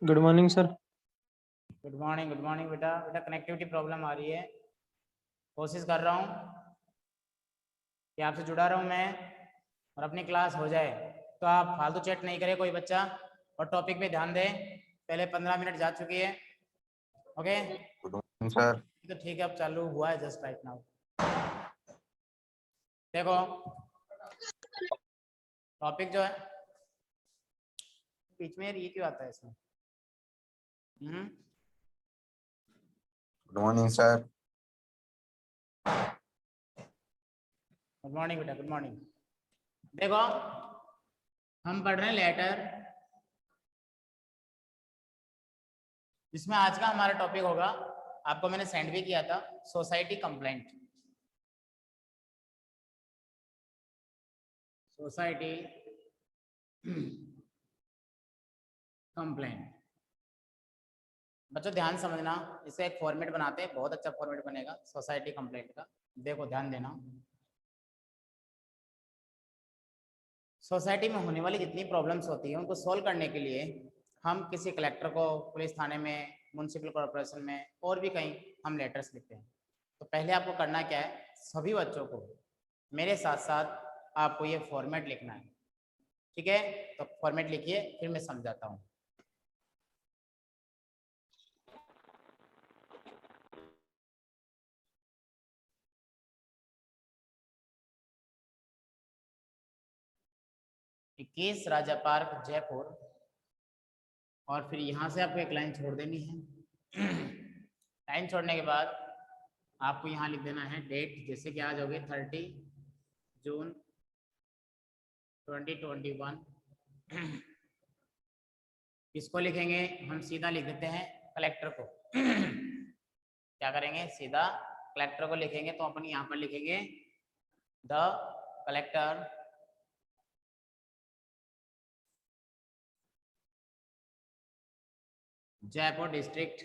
Good morning sir. Good morning बेटा। Connectivity problem आ रही है। कोशिश कर रहा हूँ कि आपसे जुड़ा रहूँ मैं और अपनी क्लास हो जाए। तो आप फालतू चैट नहीं करें कोई बच्चा, और टॉपिक पे ध्यान दें। पहले 15 मिनट जा चुकी है। Okay good morning sir. तो ठीक है, अब चालू हुआ है जस्ट राइट नाउ। देखो टॉपिक जो है, बीच में ये क्यों आता है इसमें? Good morning sir. Good morning बेटा, गुड मॉर्निंग। देखो हम पढ़ रहे हैं लेटर, जिसमें आज का हमारा टॉपिक होगा, आपको मैंने सेंड भी किया था, सोसाइटी कंप्लेंट। Society complaint. बच्चों ध्यान समझना, इसे एक फॉर्मेट बनाते हैं, बहुत अच्छा फॉर्मेट बनेगा सोसाइटी कंप्लेंट का। देखो ध्यान देना, सोसाइटी में होने वाली जितनी प्रॉब्लम्स होती है उनको सॉल्व करने के लिए हम किसी कलेक्टर को, पुलिस थाने में, म्यूनसिपल कॉर्पोरेशन में और भी कहीं हम लेटर्स लिखते हैं। तो पहले आपको करना क्या है, सभी बच्चों को मेरे साथ साथ आपको ये फॉर्मेट लिखना है। ठीक है, तो फॉर्मेट लिखिए, फिर मैं समझाता हूँ। इक्कीस राजा पार्क जयपुर, और फिर यहाँ से आपको एक लाइन छोड़ देनी है। लाइन छोड़ने के बाद आपको यहाँ लिख देना है डेट, जैसे कि आज हो गए 30 जून 2021। किसको लिखेंगे? हम सीधा लिख देते हैं कलेक्टर को। क्या करेंगे, सीधा कलेक्टर को लिखेंगे। तो अपन यहाँ पर लिखेंगे the collector Jaipur district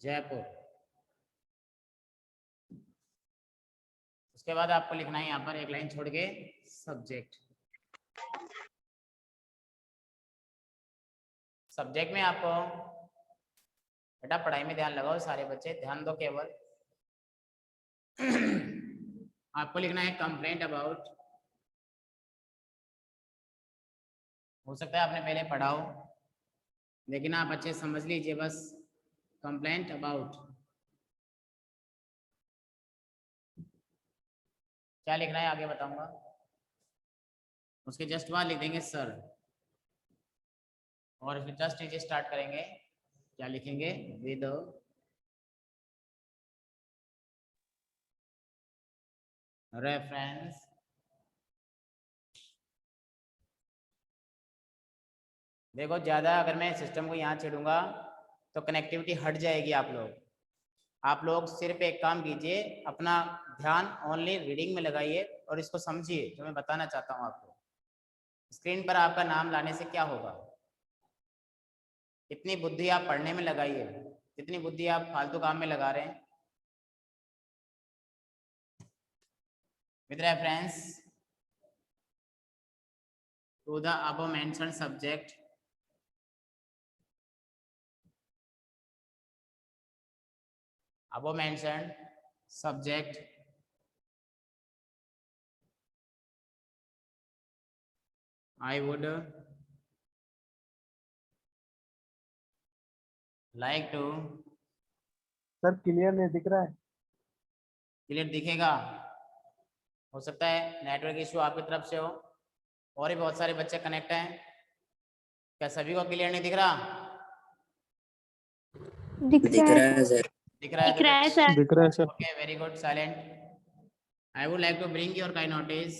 Jaipur. उसके बाद आपको लिखना है यहाँ पर एक लाइन छोड़ के सब्जेक्ट। सब्जेक्ट में आपको बेटा पढ़ाई में ध्यान लगाओ, सारे बच्चे ध्यान दो केवल। आपको लिखना है कंप्लेंट अबाउट, हो सकता है आपने पहले पढ़ा हो, लेकिन आप अच्छे समझ लीजिए बस। कंप्लेंट अबाउट क्या लिखना है आगे बताऊंगा। उसके जस्ट बाद लिख देंगे सर, और फिर जस्ट नीचे स्टार्ट करेंगे। क्या लिखेंगे? विद रेफरेंस देखो ज़्यादा अगर मैं सिस्टम को यहाँ छेड़ूंगा तो कनेक्टिविटी हट जाएगी। आप लोग सिर्फ एक काम कीजिए, अपना ध्यान ओनली रीडिंग में लगाइए और इसको समझिए जो मैं बताना चाहता हूँ आपको। स्क्रीन पर आपका नाम लाने से क्या होगा, इतनी बुद्धि आप पढ़ने में लगाइए, जितनी बुद्धि आप फालतू काम में लगा रहे हैं। With reference to the above mentioned subject, above mentioned subject, I would like to। Sir clear नहीं दिख रहा है। क्लियर दिखेगा, हो सकता है नेटवर्क इशू आपकी तरफ से हो, और भी बहुत सारे बच्चे कनेक्ट हैं। क्या सभी को क्लियर नहीं दिख रहा? दिख रहा है सर। दिख रहा है दिख रहा है सर। दिख रहा है sir. Okay, very good, silent. I would like to bring your kind notice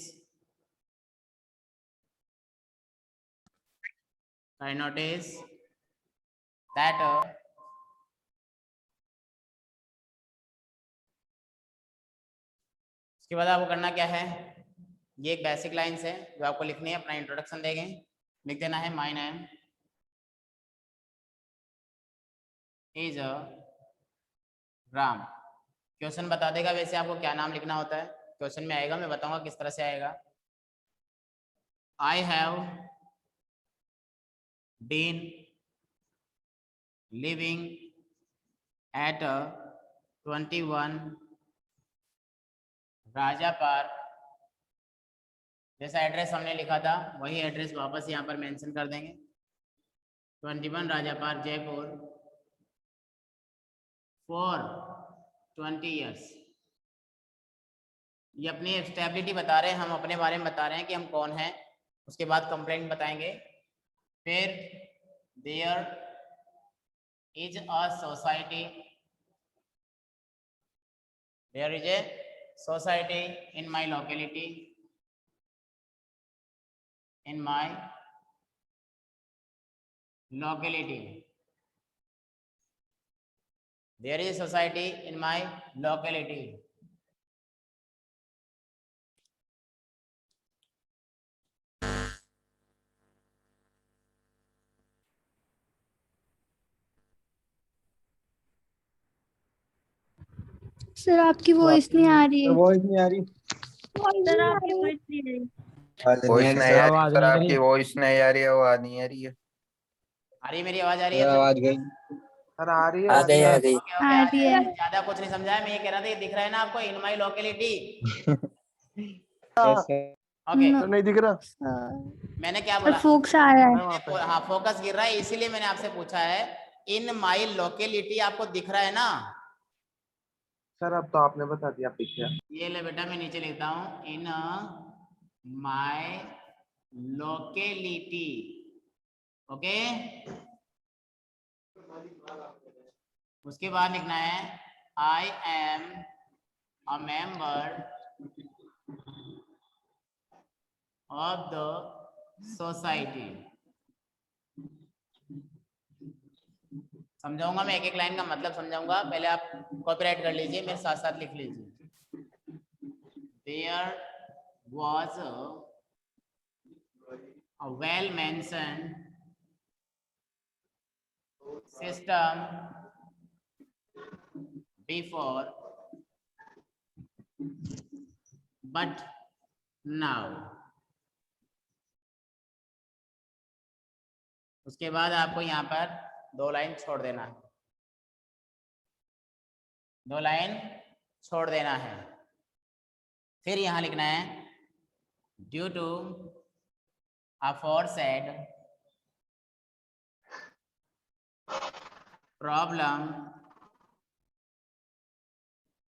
that उसके बाद आपको करना क्या है, ये एक बेसिक लाइन्स है जो आपको लिखनी है, अपना इंट्रोडक्शन देंगे, लिख देना है my name is Ram. Question बता देगा वैसे आपको क्या नाम लिखना होता है, क्वेश्चन में आएगा, मैं बताऊंगा किस तरह से आएगा। I have been living at 21 Raja park, जैसा एड्रेस हमने लिखा था वही एड्रेस वापस यहाँ पर मेंशन कर देंगे। 21 Raja park Jaipur for 20 years. ये अपनी स्टेबिलिटी बता रहे हैं, हम अपने बारे में बता रहे हैं कि हम कौन हैं। उसके बाद कंप्लेंट बताएंगे। फिर there is a society, there is a society in my locality, in my locality, there is a society in my locality. Sir आपकी वॉइस नहीं आ रही है। वॉइस नहीं आ रही। सर आपकी वॉइस नहीं आ रही। वॉइस नहीं आ रही सर, आपकी वॉइस नहीं आ रही है, आवाज नहीं आ रही है। आ रही है मेरी आवाज? आ रही है? आवाज गई। सर आ रही है। आ गई आ गई। ओके ओके, आ रही है। ज्यादा कुछ नहीं समझा है, मैं ये कह रहा था, ये दिख रहा है ना आपको, इन माई लोकेलिटी? ओके, तो नहीं दिख रहा। मैंने क्या सर बोला? फोकस आ रहा है। हाँ, फोकस गिर रहा है, इसीलिए मैंने आपसे पूछा है इन माई लोकेलिटी आपको दिख रहा है ना? सर अब तो आपने बता दिया, आप दिख गया। ये ले बेटा, मैं नीचे लिखता हूं, इन माई लोकेलिटी। ओके, उसके बाद लिखना है I am a member of the society. समझाऊंगा मैं, एक एक लाइन का मतलब समझाऊंगा, पहले आप कॉपीराइट कर लीजिए, मेरे साथ साथ लिख लीजिए। There was a well mentioned system before, but now. उसके बाद आपको यहाँ पर 2 लाइन छोड़ देना है, 2 लाइन छोड़ देना है। फिर यहाँ लिखना है due to aforesaid problem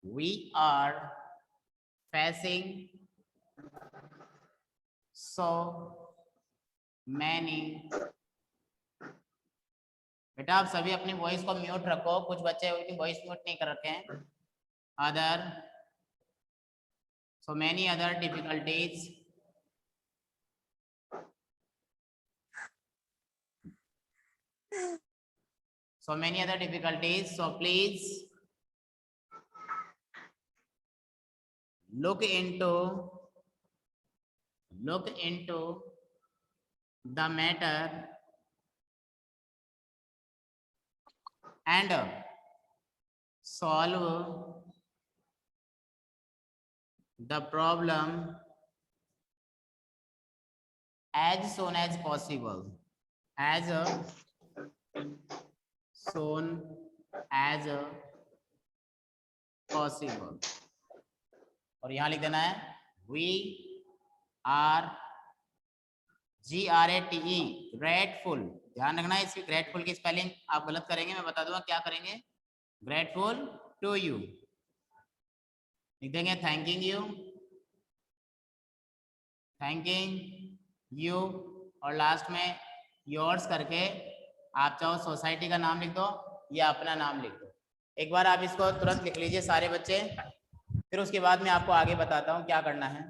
we are facing so many। बेटा आप सभी अपनी वॉइस को म्यूट रखो, कुछ बच्चे उनकी वॉइस म्यूट नहीं कर रखे हैं। Other so many other difficulties so please look into the matter and solve the problem as soon as possible, as soon as possible। और यहां लिख देना है we are GRATE grateful। ध्यान रखना है, इसकी ग्रेटफुल की स्पेलिंग आप गलत करेंगे, मैं बता दूंगा क्या करेंगे। ग्रेटफुल टू यू लिख देंगे, थैंकिंग यू, और लास्ट में योर्स करके आप चाहो सोसाइटी का नाम लिख दो या अपना नाम लिख दो। एक बार आप इसको तुरंत लिख लीजिए सारे बच्चे, फिर उसके बाद मैं आपको आगे बताता हूँ क्या करना है।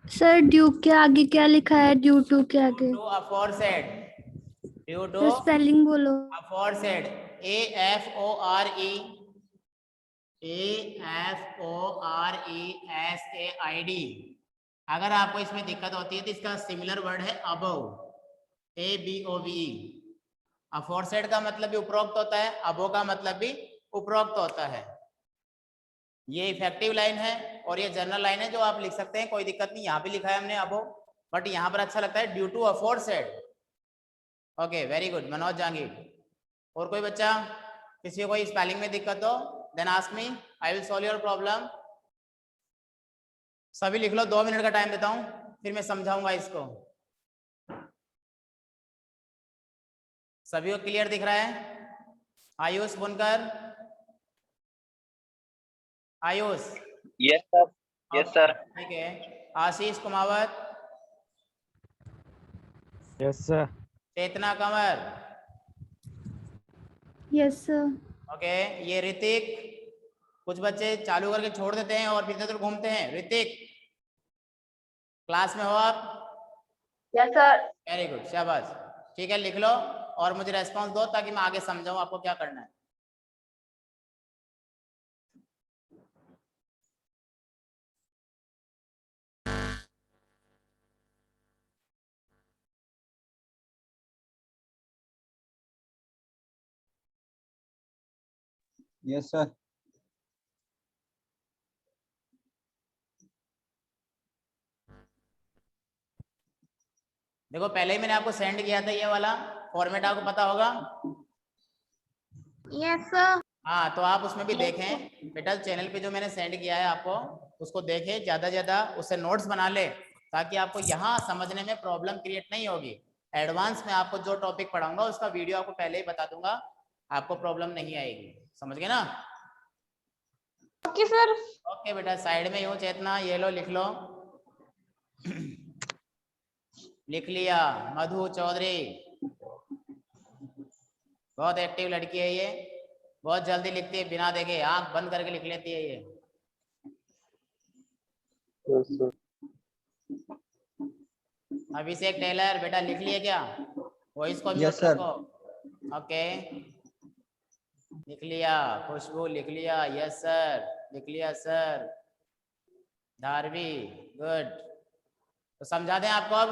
सर ड्यू के आगे क्या लिखा है? ड्यू टू के आगे to aforesaid, due to sir spelling बोलो। Aforesaid, AFORESAID। अगर आपको इसमें दिक्कत होती है तो इसका सिमिलर वर्ड है अबव, ABOVE। अफोरसेड का मतलब भी उपरोक्त होता है, अबो का मतलब भी उपरोक्त होता है। ये इफेक्टिव लाइन है और ये जनरल लाइन है जो आप लिख सकते हैं, कोई दिक्कत नहीं। यहाँ पे लिखा है हमने अबो, बट यहाँ पर अच्छा लगता है due to aforesaid. Okay very good Manoj Jahangir. और कोई बच्चा, किसी को कोई स्पेलिंग में दिक्कत हो then ask me, I will solve your problem. सभी लिख लो, 2 मिनट का टाइम देता हूं, फिर मैं समझाऊंगा इसको। सभी को क्लियर दिख रहा है? Ayush Bunkar, Ayush? Yes sir, yes sir. ठीक है। Ashish Kumawat? Yes sir. Chetna Kanwar? Yes sir. Okay. ये ऋतिक, कुछ बच्चे चालू करके छोड़ देते हैं और फिर इधर घूमते हैं। ऋतिक क्लास में हो आप? Yes sir. वेरी गुड, शाबाश। ठीक है, लिख लो और मुझे रेस्पॉन्स दो ताकि मैं आगे समझाऊं आपको क्या करना है। Yes sir. देखो पहले ही मैंने आपको सेंड किया था, ये वाला फॉर्मेट आपको पता होगा। Yes sir. हाँ, तो आप उसमें भी देखें बेटा, चैनल पे जो मैंने सेंड किया है आपको उसको देखें, ज्यादा ज्यादा उससे नोट्स बना ले ताकि आपको यहाँ समझने में प्रॉब्लम क्रिएट नहीं होगी। एडवांस में आपको जो टॉपिक पढ़ाऊंगा उसका वीडियो आपको पहले ही बता दूंगा, आपको प्रॉब्लम नहीं आएगी। समझ गए ना? Okay sir. ओके बेटा, साइड में यूं चेतना, ये लो लिख लो। लिख लिया। मधु चौधरी, बहुत एक्टिव लड़की है ये, बहुत जल्दी लिखती है, बिना देखे आंख बंद करके लिख लेती है ये। अभिषेक टेलर बेटा लिख लिए क्या? वॉइस को म्यूट रखो। ओके लिख लिया। खुशबू लिख लिया, यस सर, लिख लिया सर। धारवी गुड। तो समझा दें आपको अब?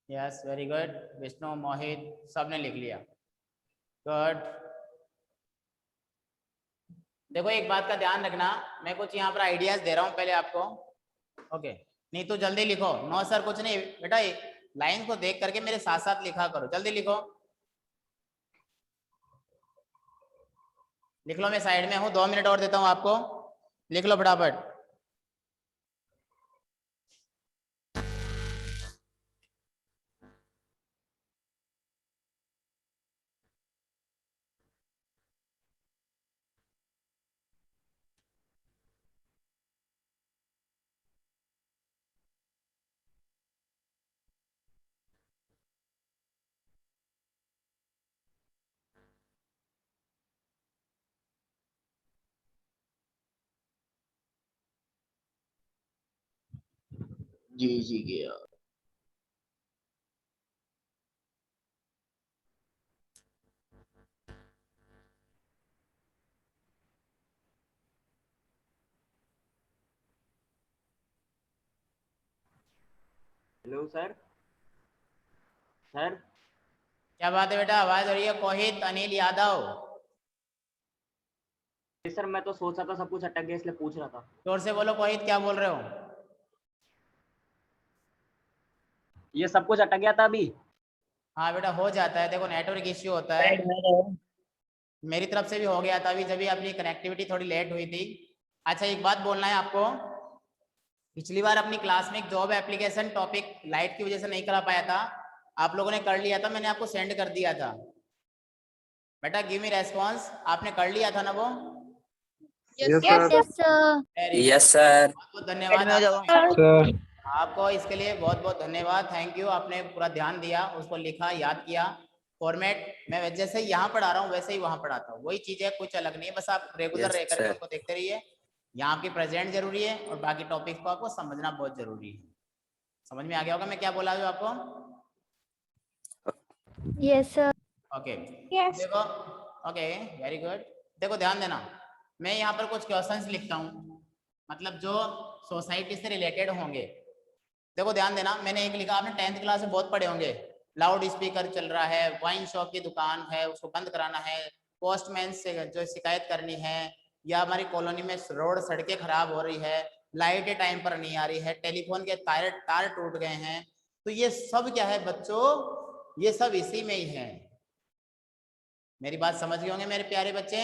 Yes very good. Vishnu, Mohit सबने लिख लिया, गुड। देखो एक बात का ध्यान रखना, मैं कुछ यहाँ पर आइडियाज दे रहा हूँ पहले आपको। ओके नहीं तो जल्दी लिखो। नो सर कुछ नहीं बेटा, लाइन को देख करके मेरे साथ साथ लिखा करो, जल्दी लिखो। लिख लो, मैं साइड में हूँ, 2 मिनट और देता हूँ आपको, लिख लो फटाफट। जी गया। Hello sir. सर क्या बात है बेटा, आवाज आ रही है? कोहित अनिल यादव, सर मैं तो सोच रहा था सब कुछ अटक गया इसलिए पूछ रहा था। जोर से बोलो कोहित, क्या बोल रहे हो? ये सब कुछ अटक गया था अभी। हाँ बेटा हो जाता है, देखो नेटवर्क इश्यू होता है, मेरी तरफ से भी हो गया था अभी, जब भी अपनी कनेक्टिविटी थोड़ी लेट हुई थी। अच्छा एक बात बोलना है आपको, पिछली बार अपनी क्लास में एक जॉब एप्लीकेशन टॉपिक लाइट की वजह से नहीं करा पाया था, आप लोगों ने कर लिया था, मैंने आपको सेंड कर दिया था बेटा। गिव मी रेस्पॉन्स, आपने कर लिया था ना वो? Yes sir. Yes sir. बहुत धन्यवाद सर आपको इसके लिए, बहुत बहुत धन्यवाद, थैंक यू। आपने पूरा ध्यान दिया, उसको लिखा, याद किया। फॉर्मेट मैं जैसे यहाँ पढ़ा रहा हूँ वैसे ही वहाँ पढ़ाता हूँ, वही चीज़ है, कुछ अलग नहीं है, बस आप रेगुलर रह करके उनको देखते रहिए। यहाँ आपकी प्रेजेंट जरूरी है और बाकी टॉपिक्स को आपको समझना बहुत जरूरी है। समझ में आ गया होगा मैं क्या बोला हूँ आपको? Yes sir. ओके देखो, ओके वेरी गुड। देखो ध्यान देना, मैं यहाँ पर कुछ क्वेश्चंस लिखता हूँ, मतलब जो सोसाइटी से रिलेटेड होंगे। देखो ध्यान देना, मैंने एक लिखा, आपने 10th क्लास में बहुत पढ़े होंगे, लाउड स्पीकर चल रहा है, वाइन शॉप की दुकान है, उसको बंद कराना है, पोस्टमैन से जो शिकायत करनी है, या हमारी कॉलोनी में रोड सड़कें खराब हो रही है, लाइटें टाइम पर नहीं आ रही है, टेलीफोन के तार टूट गए हैं, तो ये सब क्या है बच्चों, ये सब इसी में ही है। मेरी बात समझ गए होंगे मेरे प्यारे बच्चे।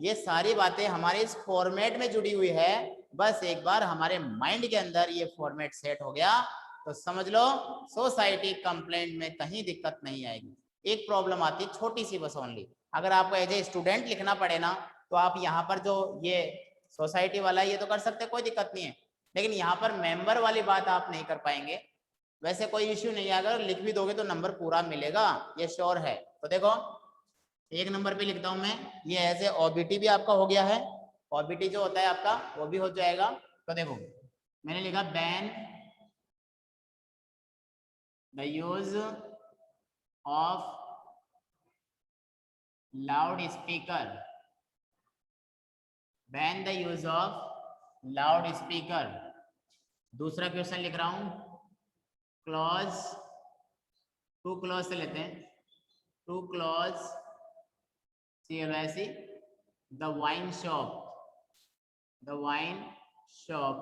ये सारी बातें हमारे इस फॉर्मेट में जुड़ी हुई है। बस एक बार हमारे माइंड के अंदर ये फॉर्मेट सेट हो गया तो समझ लो सोसाइटी कंप्लेंट में कहीं दिक्कत नहीं आएगी। एक प्रॉब्लम आती है छोटी सी बस ओनली, अगर आपको एज ए स्टूडेंट लिखना पड़े ना तो आप यहाँ पर जो ये सोसाइटी वाला है ये तो कर सकते हैं, कोई दिक्कत नहीं है, लेकिन यहाँ पर मेंबर वाली बात आप नहीं कर पाएंगे। वैसे कोई इश्यू नहीं है, अगर लिख भी दोगे तो नंबर पूरा मिलेगा, ये श्योर है। तो देखो 1 नंबर पे लिखता हूं मैं, ये एज ए ओबीटी भी आपका हो गया है, ओबीटी जो होता है आपका वो भी हो जाएगा। तो देखो मैंने लिखा ban the use of loud speaker, ban the use of loud speaker. दूसरा क्वेश्चन लिख रहा हूं, क्लॉज टू क्लॉज से लेते हैं, two clause CLOC the wine shop, the wine shop.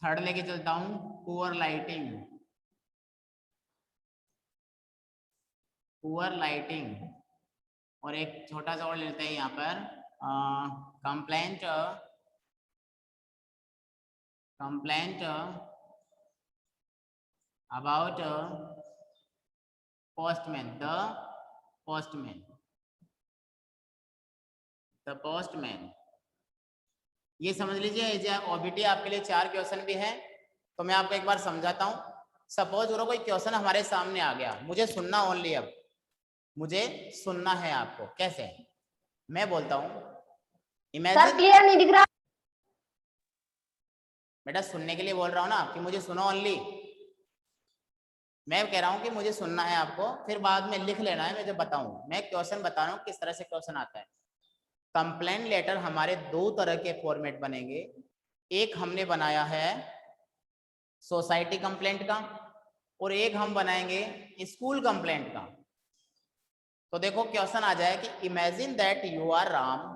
Third लेके चलता हूं, पुअर लाइटिंग, पुअर लाइटिंग। और एक छोटा सा और लेते हैं यहाँ पर, complaint, complaint about postman, the postman, the postman. ये समझ लीजिए ओबीटी आपके लिए 4 क्वेश्चन भी है। तो मैं आपको एक बार समझाता हूँ। सपोज करो कोई क्वेश्चन हमारे सामने आ गया, मुझे सुनना ओनली, अब मुझे सुनना है आपको। कैसे? मैं बोलता हूँ सर इमेजिन, क्लियर नहीं दिख रहा। बेटा सुनने के लिए बोल रहा हूँ ना कि मुझे सुनो ओनली। मैं कह रहा हूँ कि मुझे सुनना है आपको, फिर बाद में लिख लेना है मैं जब बताऊँ। मैं क्वेश्चन बता रहा हूँ किस तरह से क्वेश्चन आता है। कंप्लेंट लेटर हमारे 2 तरह के फॉर्मेट बनेंगे। एक हमने बनाया है सोसाइटी कंप्लेंट का, और एक हम बनाएंगे स्कूल कंप्लेंट का। तो देखो क्वेश्चन आ जाए कि imagine that you are Ram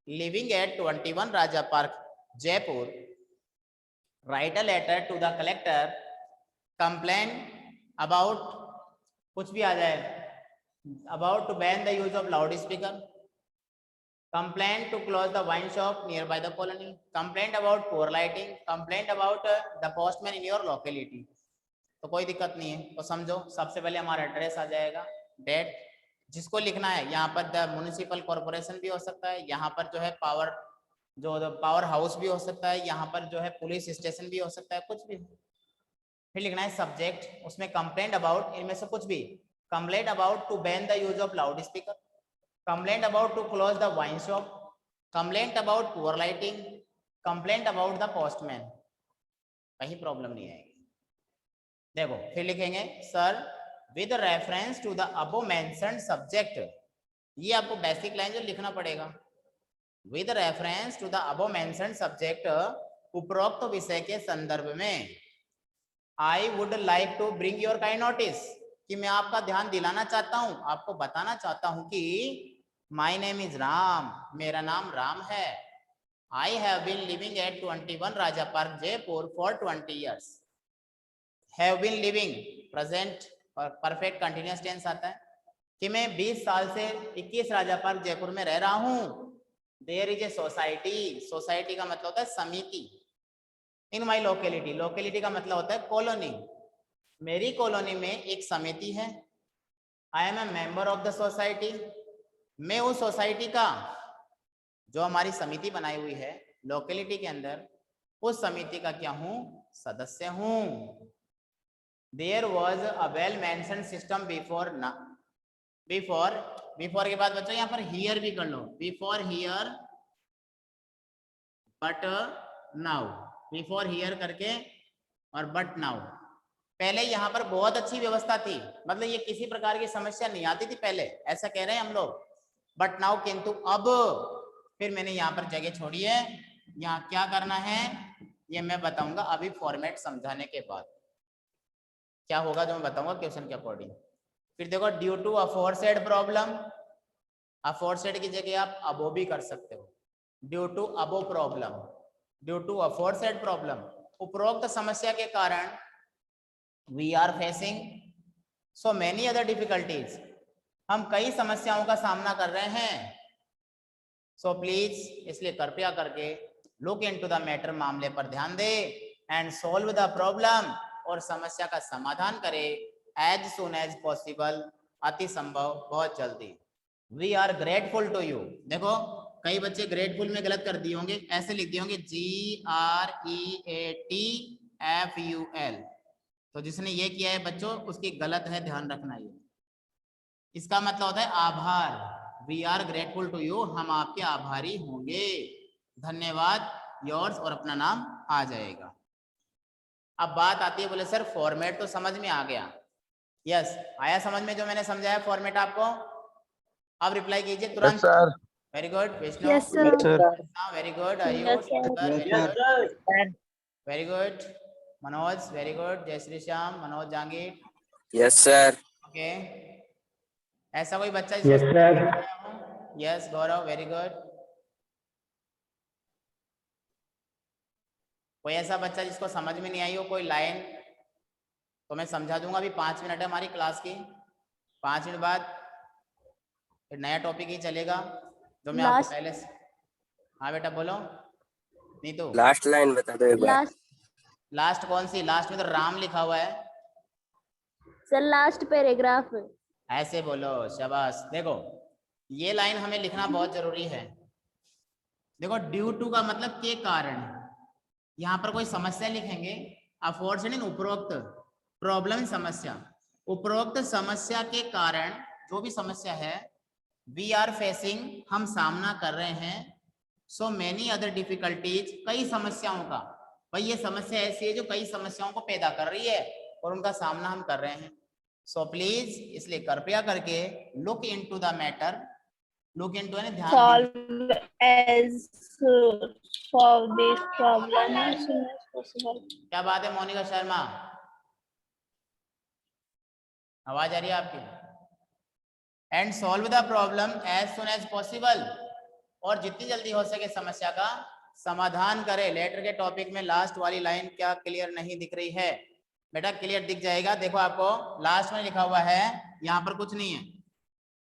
living at 21 Raja park Jaipur, write a letter to the collector, complain about, कुछ भी आ जाए, about to ban the use of loud speaker, complaint to close the wine shop nearby the colony, complaint about poor lighting, complaint about the postman in your locality। तो कोई दिक्कत नहीं है। तो समझो सबसे पहले हमारा एड्रेस आ जाएगा, डेट जिसको लिखना है, यहाँ पर द म्युनिसिपल कॉर्पोरेशन भी हो सकता है, यहाँ पर जो है पावर हाउस भी हो सकता है, यहाँ पर जो है पुलिस स्टेशन भी हो सकता है, कुछ भी। फिर लिखना है सब्जेक्ट, उसमें कंप्लेंट अबाउट, इनमें से कुछ भी, complaint about to ban the use of loud speaker, complaint about to close the wine shop, complaint about poor lighting, complaint about the postman। कहीं प्रॉब्लम नहीं आएगी। देखो फिर लिखेंगे sir with reference to the above mentioned subject, ये आपको basic line जो लिखना पड़ेगा, with reference to the above mentioned subject, उपरोक्त विषय के संदर्भ में, I would like to bring your kind notice, कि मैं आपका ध्यान दिलाना चाहता हूं, आपको बताना चाहता हूं कि माई नेम इज राम, मेरा नाम राम है। I have been living at 21 Raja park Jaipur for 20 years। Have been living present perfect continuous tense आता है कि मैं 20 साल से 21 राजा पार्क जयपुर में रह रहा हूं। There is a society, society का मतलब होता है समिति, इन माई लोकेलिटी, लोकेलिटी का मतलब होता है कॉलोनी, मेरी कॉलोनी में एक समिति है। I am a member of the society, मैं उस सोसाइटी का, जो हमारी समिति बनाई हुई है लोकेलिटी के अंदर, उस समिति का क्या हूं, सदस्य हूं। There was a well mentioned system before before के बाद बच्चों यहाँ पर हियर भी कर लो, before here but now, before here करके और बट नाउ। पहले यहाँ पर बहुत अच्छी व्यवस्था थी, मतलब ये किसी प्रकार की समस्या नहीं आती थी पहले, ऐसा कह रहे हैं हम लोग, बट नाउ, किंतु अब। फिर मैंने यहाँ पर जगह छोड़ी है, यहाँ क्या करना है ये मैं बताऊंगा अभी फॉर्मेट समझाने के बाद, क्या होगा जो मैं बताऊंगा क्वेश्चन के अकॉर्डिंग। फिर देखो due to aforesaid problem, aforesaid की जगह आप अबो भी कर सकते हो। Due to above problem, due to aforesaid problem, उपरोक्त समस्या के कारण we are facing so many other difficulties, हम कई समस्याओं का सामना कर रहे हैं। सो प्लीज, इसलिए कृपया करके लुक इनटू द मैटर, मामले पर ध्यान दे, एंड सोल्व द प्रॉब्लम, और समस्या का समाधान करे एज सुन एज पॉसिबल, अति संभव बहुत जल्दी। We are grateful to you. देखो कई बच्चे ग्रेटफुल में गलत कर दिए होंगे, ऐसे लिख दिए होंगे GREATFUL, तो जिसने ये किया है बच्चों उसकी गलत है, ध्यान रखना। ये इसका मतलब होता है आभार। We are grateful to you, हम आपके आभारी होंगे, धन्यवाद, योर्स, और अपना नाम आ जाएगा। अब बात आती है, बोले सर फॉर्मेट तो समझ में आ गया। यस, आया समझ में जो मैंने समझाया फॉर्मेट आपको? अब रिप्लाई कीजिए तुरंत। Sir. Very good Vishnu, yes sir. Very good Ayush, very good Manoj, very good Jayshree Shyam, Manoj Jahangir, yes sir. Okay. ऐसा कोई बच्चा yes sir. Yes Gaurav, very good. कोई ऐसा बच्चा जिसको समझ में नहीं आई हो कोई लाइन, तो मैं समझा दूंगा। अभी 5 मिनट है हमारी क्लास की, 5 मिनट बाद फिर नया टॉपिक ही चलेगा जो मैं आपको पहले से। हाँ बेटा बोलो नीतू। लास्ट लाइन बता दो एक बार। लास्ट कौन सी? लास्ट में तो राम लिखा हुआ है सर लास्ट पैराग्राफ। ऐसे बोलो, शाबाश। देखो ये लाइन हमें लिखना बहुत जरूरी है। देखो ड्यू टू का मतलब के कारण, यहाँ पर कोई समस्या लिखेंगे, अफोर्चुनेट उपरोक्त, प्रॉब्लम समस्या, उपरोक्त समस्या के कारण जो भी समस्या है, वी आर फेसिंग, हम सामना कर रहे हैं, सो मेनी अदर डिफिकल्टीज, कई समस्याओं का। भाई ये समस्या ऐसी है जो कई समस्याओं को पैदा कर रही है और उनका सामना हम कर रहे हैं। सो प्लीज, इसलिए कृपया करके look into the matter, look into है ध्यान Solve as solve this problem as soon as possible. क्या बात है मोनिका शर्मा, आवाज आ रही है आपकी? And solve the problem as soon as possible, और जितनी जल्दी हो सके समस्या का समाधान करे। लेटर के टॉपिक में लास्ट वाली लाइन क्या क्लियर नहीं दिख रही है? बेटा क्लियर दिख जाएगा। देखो आपको लास्ट में लिखा हुआ है, यहाँ पर कुछ नहीं है।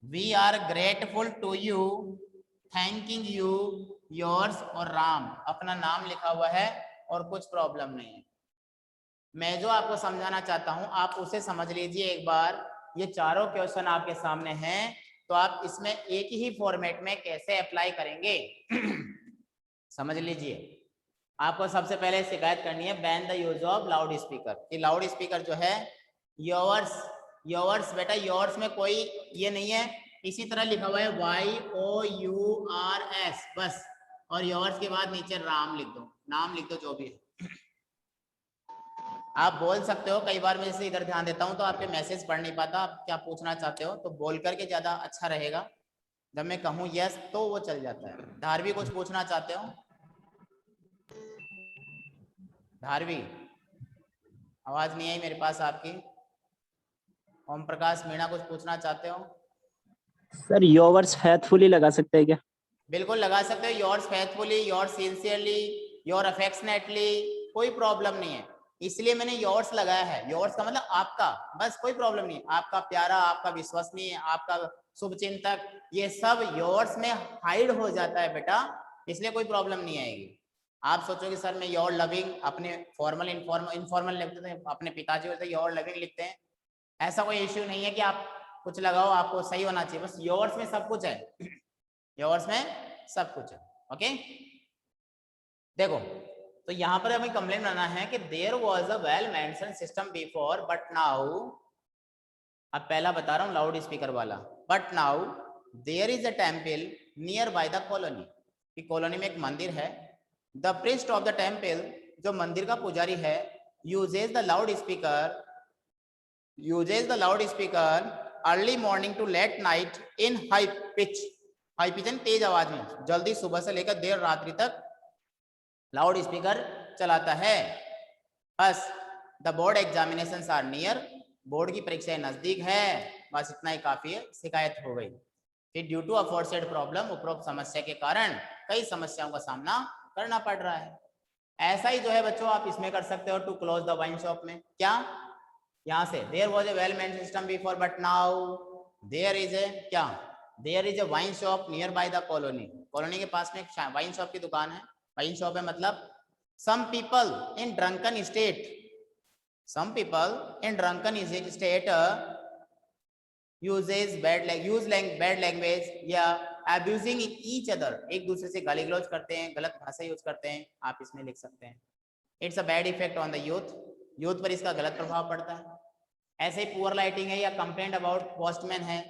We are grateful to you, thanking you, yours, और राम, अपना नाम लिखा हुआ है और कुछ प्रॉब्लम नहीं है। मैं जो आपको समझाना चाहता हूं आप उसे समझ लीजिए एक बार। ये चारों क्वेश्चन आपके सामने हैं, तो आप इसमें एक ही फॉर्मेट में कैसे अप्लाई करेंगे समझ लीजिए। आपको सबसे पहले शिकायत करनी है ban the use of loud speaker. ये लाउड स्पीकर जो है योर्स, योर्स बेटा योर्स में कोई ये नहीं है, इसी तरह लिखा हुआ है YOURS बस, और योर्स के बाद नीचे राम लिख दो, नाम लिख दो जो भी है। आप बोल सकते हो, कई बार मैं जैसे इधर ध्यान देता हूं तो आपके मैसेज पढ़ नहीं पाता, आप क्या पूछना चाहते हो, तो बोल करके ज्यादा अच्छा रहेगा। जब मैं कहूं यस तो वो चल जाता है। धारवी कुछ पूछना चाहते हो? धारवी आवाज नहीं आई मेरे पास आपकी। ओम प्रकाश मीणा कुछ पूछना चाहते हो? सर योर्स फेथफुली लगा सकते हैं क्या? बिल्कुल लगा सकते हो, yours faithfully, yours sincerely, your affectionately, कोई प्रॉब्लम नहीं है। इसलिए मैंने योर्स लगाया है। योर्स का मतलब आपका, बस कोई प्रॉब्लम नहीं। आपका प्यारा, आपका विश्वसनीय, आपका शुभचिंतक, ये सब योर्स में हाइड हो जाता है बेटा, इसलिए कोई प्रॉब्लम नहीं आएगी। आप सोचोगे सर मैं योर लविंग, अपने फॉर्मल इनफॉर्मल लिखते थे, अपने पिताजी होते योर लविंग लिखते हैं, ऐसा कोई इश्यू नहीं है कि आप कुछ लगाओ, आपको सही होना चाहिए। बस योर्स में सब कुछ है, योर्स में सब कुछ है। ओके देखो, तो यहाँ पर हमें कंप्लेन बनाना है कि there was a well mentioned system before but now, अब पहला बता रहा हूँ लाउड स्पीकर वाला, but now there is a temple near by the colony, कि कॉलोनी में एक मंदिर है। The priest of the temple, जो मंदिर का पुजारी है, uses the loud speaker early morning to late night in high pitch, high pitch तेज आवाज में, जल्दी सुबह से लेकर देर रात्रि तक लाउड स्पीकर चलाता है। बस the board examinations are near, board की परीक्षाएं नजदीक है, बस इतना ही काफी है, शिकायत हो गई। कि ड्यू टू अफोरसेड प्रॉब्लम, उपरोक्त समस्या के कारण कई समस्याओं का सामना करना पड़ रहा है। ऐसा ही जो है बच्चों आप इसमें कर सकते हो, to close the wine shop में क्या, यहाँ से there was a well maintained system before but now there is a क्या, there is a wine shop near by the colony. Colony के पास में एक वाइन शॉप की दुकान है। वाइन शॉप है मतलब some people in drunken state use bad language या abusing each other, एक दूसरे से गाली गलौज करते हैं, गलत भाषा यूज करते हैं, आप इसमें लिख सकते हैं। It's a bad effect on the youth पर इसका गलत प्रभाव पड़ता है। ऐसे ही पुअर लाइटिंग है या कंप्लेंट अबाउट पोस्टमैन है,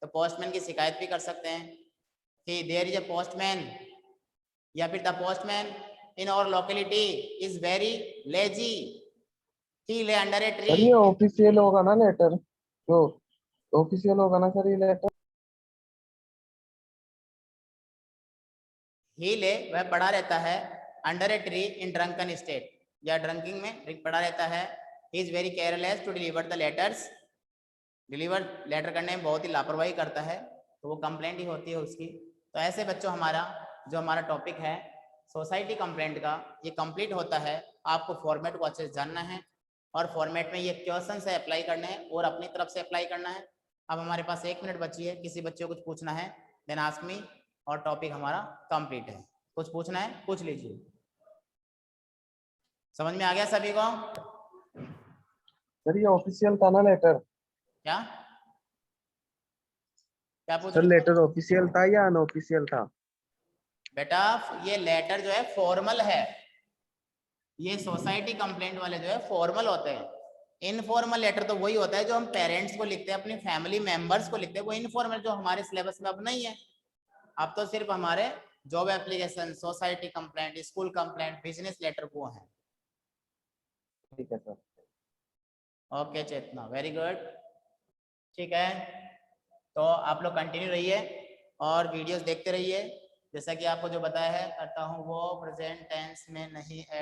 तो पोस्टमैन की शिकायत भी कर सकते हैं कि देयर इज अ पोस्टमैन, या फिर the postman in our locality is very lazy, he lay under a tree। Sir ये ऑफिशियल होगा ना लेटर, जो ऑफिशियल होगा ना सर ये लेटर। he lay वह पड़ा रहता है under a tree in drunken state, या ड्रंकिंग में पड़ा रहता है। he is very careless to deliver the letters, deliver letter करने में बहुत ही लापरवाही करता है, तो वो कंप्लेंट ही होती है उसकी। तो ऐसे बच्चों हमारा टॉपिक है सोसाइटी कंप्लेंट का, ये कंप्लीट होता है। आपको फॉर्मेट को अच्छे से जानना है और फॉर्मेट में ये क्वेश्चन से अप्लाई करने हैं और अपनी तरफ से अप्लाई करना है। अब हमारे पास 1 मिनट बची है, किसी बच्चे को कुछ पूछना है देन आस्क मी, और टॉपिक हमारा कंप्लीट है। कुछ पूछना है पूछ लीजिए। समझ में आ गया सभी को? सर ये ऑफिशियल था ना लेटर? क्या पूछ सर रहे थे? लेटर ऑफिशियल था या अनऑफिशियल था? बेटा ये लेटर जो है फॉर्मल है, ये सोसाइटी कंप्लेंट वाले जो है फॉर्मल होते हैं। इनफॉर्मल लेटर तो वही होता है जो हम पेरेंट्स को लिखते हैं, अपनी फैमिली मेंबर्स को लिखते हैं, वो इनफॉर्मल जो हमारे सिलेबस में अब नहीं है। अब तो सिर्फ हमारे job application, society complaint, school complaint, business letter वो है। ठीक है sir. Okay Chetna, very good. ठीक है, तो आप लोग कंटिन्यू रहिए और वीडियोस देखते रहिए। जैसा कि आपको जो बताया है करता हूँ वो प्रेजेंट टेंस में नहीं है।